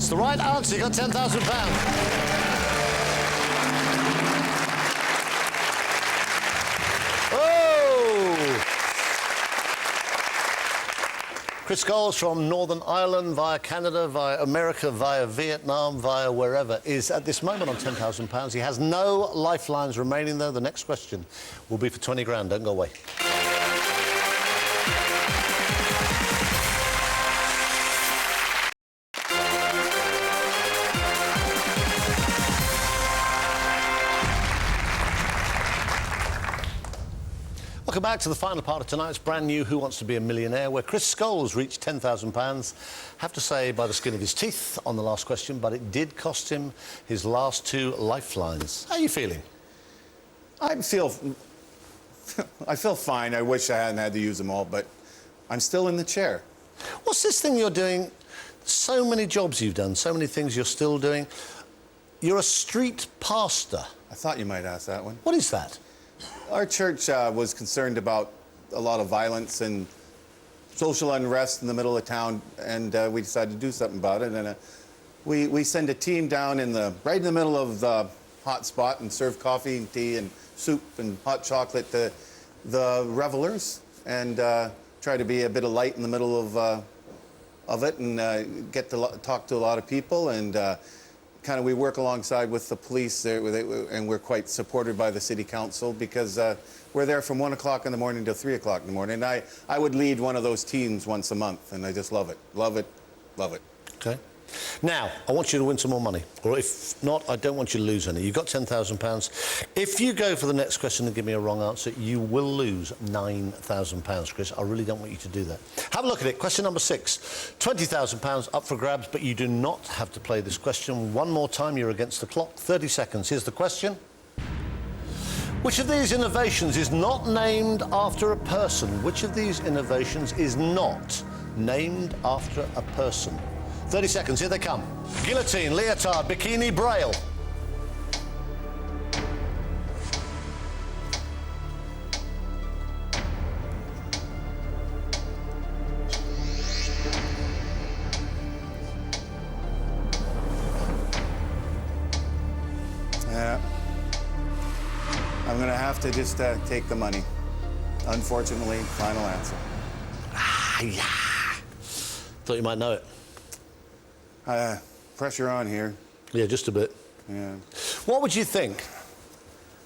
It's the right answer. You got £10,000. Chris Scholes from Northern Ireland, via Canada, via America, via Vietnam, via wherever, is at this moment on £10,000. He has no lifelines remaining, though. The next question will be for 20 grand. Don't go away. Welcome back to the final part of tonight's brand new Who Wants to Be a Millionaire, where Chris Scholes reached £10,000. Have to say, by the skin of his teeth on the last question, but it did cost him his last 2 lifelines. How are you feeling? I feel fine. I wish I hadn't had to use them all, but I'm still in the chair. What's this thing you're doing? So many jobs you've done, so many things you're still doing. You're a street pastor. I thought you might ask that one. What is that? Our church was concerned about a lot of violence and social unrest in the middle of town, and we decided to do something about it. And we send a team down right in the middle of the hot spot and serve coffee and tea and soup and hot chocolate to the revelers, and try to be a bit of light in the middle of it, and get to talk to a lot of people, and we work alongside with the police there, and we're quite supported by the city council, because we're there from 1 o'clock in the morning till 3 o'clock in the morning. And I would lead one of those teams once a month, and I just love it, love it, love it. Okay. Now, I want you to win some more money, or if not, I don't want you to lose any. You've got £10,000. If you go for the next question and give me a wrong answer, you will lose £9,000, Chris. I really don't want you to do that. Have a look at it. Question number 6. £20,000 up for grabs, but you do not have to play this question. One more time, you're against the clock. 30 seconds. Here's the question. Which of these innovations is not named after a person? Which of these innovations is not named after a person? 30 seconds, here they come. Guillotine, leotard, bikini, braille. I'm going to have to just take the money. Unfortunately, final answer. Yeah. Thought you might know it. Pressure on here. Yeah, just a bit. Yeah. What would you think?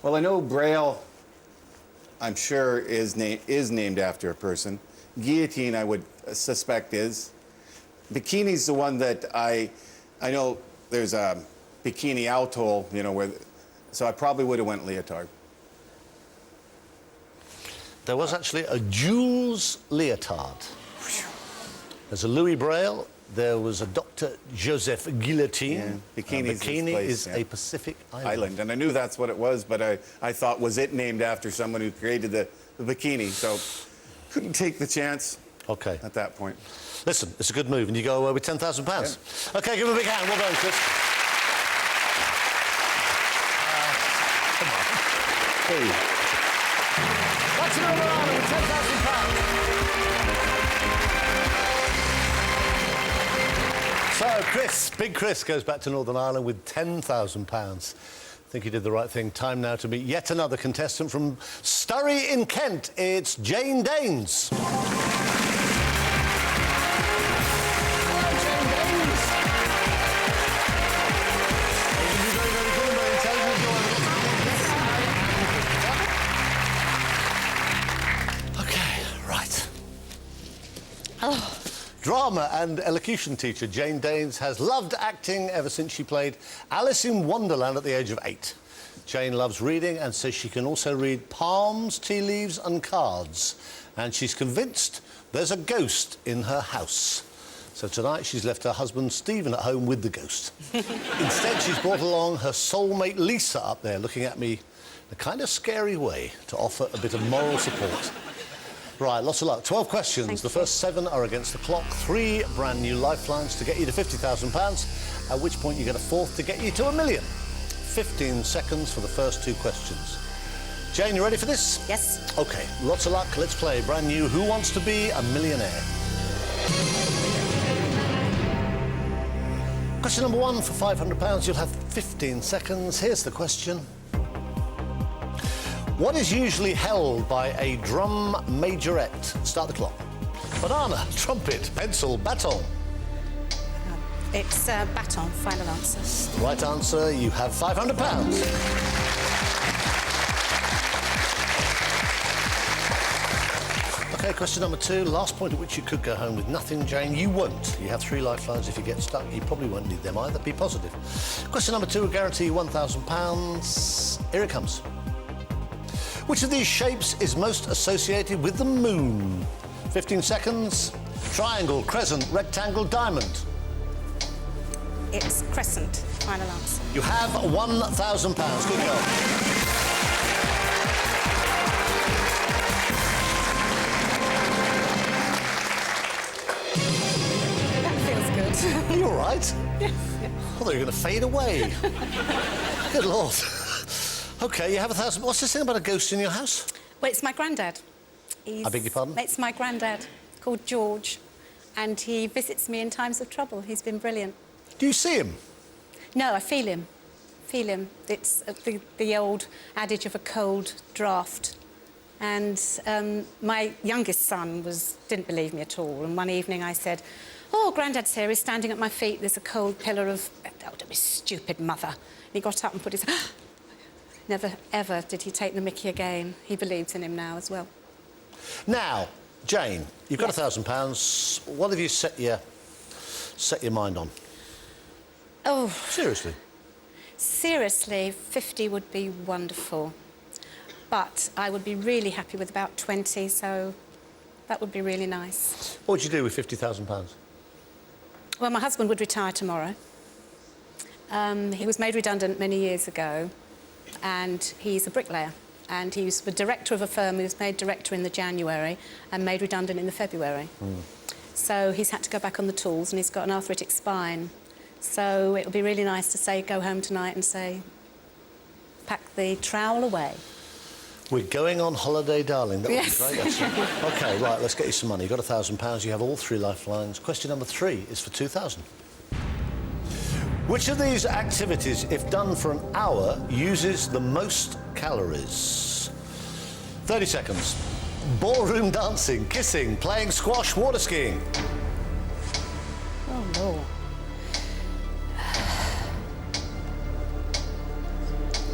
Well, I know braille, I'm sure, is named after a person. Guillotine, I would suspect, is. Bikini's the one that I know there's a bikini atoll, you know, so I probably would have went leotard. There was actually a Jules leotard. There's a Louis Braille. There was a Dr. Joseph Guillotine. Yeah, bikini is a Pacific island. And I knew that's what it was, but I thought, was it named after someone who created the bikini? So couldn't take the chance. Okay. At that point. Listen, it's a good move, and you go away with £10,000. Yeah. Okay, give him a big hand. Well done, Chris. Come on. Hey. That's another round with £10,000. So, Chris, Big Chris, goes back to Northern Ireland with £10,000. I think he did the right thing. Time now to meet yet another contestant from Sturry in Kent. It's Jane Danes. Hello, Jane Danes. Very, very good, very intelligent. Okay, right. Oh. Drama and elocution teacher Jane Danes has loved acting ever since she played Alice in Wonderland at the age of 8. Jane loves reading and says she can also read palms, tea leaves and cards. And she's convinced there's a ghost in her house. So tonight she's left her husband Stephen at home with the ghost. Instead, she's brought along her soulmate Lisa up there looking at me in a kind of scary way to offer a bit of moral support. Right, lots of luck. 12 questions. The first 7 are against the clock. 3 brand new lifelines to get you to £50,000, at which point you get a 4th to get you to £1 million. 15 seconds for the first 2 questions. Jane, you ready for this? Yes. OK, lots of luck. Let's play brand new Who Wants to Be a Millionaire? Question number 1 for £500. You'll have 15 seconds. Here's the question. What is usually held by a drum majorette? Start the clock. Banana, trumpet, pencil, baton. It's baton, final answer. The right answer, you have £500. OK, question number 2, last point at which you could go home with nothing, Jane. You won't. You have 3 lifelines. If you get stuck, you probably won't need them either. Be positive. Question number 2 will guarantee you £1,000. Here it comes. Which of these shapes is most associated with the moon? 15 seconds. Triangle, crescent, rectangle, diamond. It's crescent, final answer. You have £1,000. Good job. Are you all right? Yes. I thought you were going to fade away. Good Lord. OK, you have £1,000. What's this thing about a ghost in your house? Well, it's my granddad. I beg your pardon? It's my granddad, called George, and he visits me in times of trouble. He's been brilliant. Do you see him? No, I feel him. Feel him. It's the old adage of a cold draft. And my youngest son didn't believe me at all. And one evening I said, "Oh, Grandad's here. He's standing at my feet. There's a cold pillar of..." "Oh, don't be stupid, Mother." And he got up and put his... Never, ever did he take the mickey again. He believes in him now as well. Now, Jane, you've got £1,000. What have you set your mind on? Oh. Seriously? Seriously, 50 would be wonderful. But I would be really happy with about 20, so that would be really nice. What would you do with £50,000? Well, my husband would retire tomorrow. He was made redundant many years ago, and he's a bricklayer. And he was the director of a firm. He was made director in the January and made redundant in the February. So he's had to go back on the tools, and he's got an arthritic spine. So it would be really nice to say, go home tonight and say, pack the trowel away. We're going on holiday, darling. That Yes. would be great, actually. OK, right, let's get you some money. You've got £1,000. You have all 3 lifelines. Question number 3 is for £2,000. Which of these activities, if done for an hour, uses the most calories? 30 seconds. Ballroom dancing, kissing, playing squash, water skiing. Oh, no.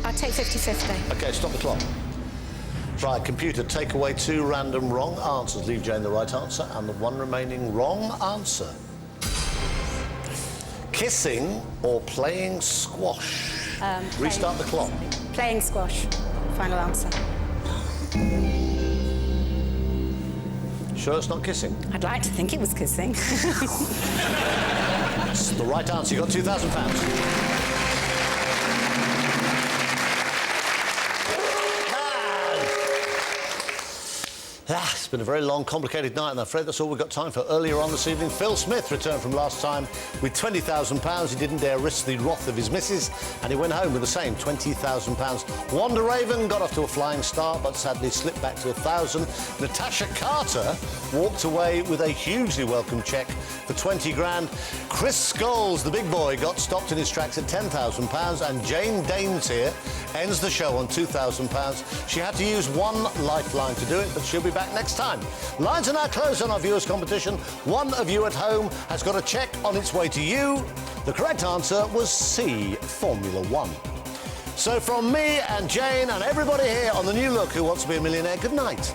I'd take 50-50. OK, stop the clock. Right, computer, take away 2 random wrong answers. Leave Jane the right answer and the 1 remaining wrong answer. Kissing or playing squash? Restart the clock. Playing squash. Final answer. Sure it's not kissing? I'd like to think it was kissing. That's the right answer. You got £2,000. It's been a very long, complicated night, and I'm afraid that's all we've got time for. Earlier on this evening, Phil Smith returned from last time with £20,000. He didn't dare risk the wrath of his missus, and he went home with the same £20,000. Wanda Raven got off to a flying start, but sadly slipped back to £1,000. Natasha Carter walked away with a hugely welcome cheque for 20 grand. Chris Scholes, the big boy, got stopped in his tracks at £10,000, and Jane Danes here ends the show on £2,000. She had to use 1 lifeline to do it, but she'll be back next time. Lines are now closed on our viewers' competition. One of you at home has got a cheque on its way to you. The correct answer was C, Formula 1. So from me and Jane and everybody here on The New Look Who Wants to Be a Millionaire, good night.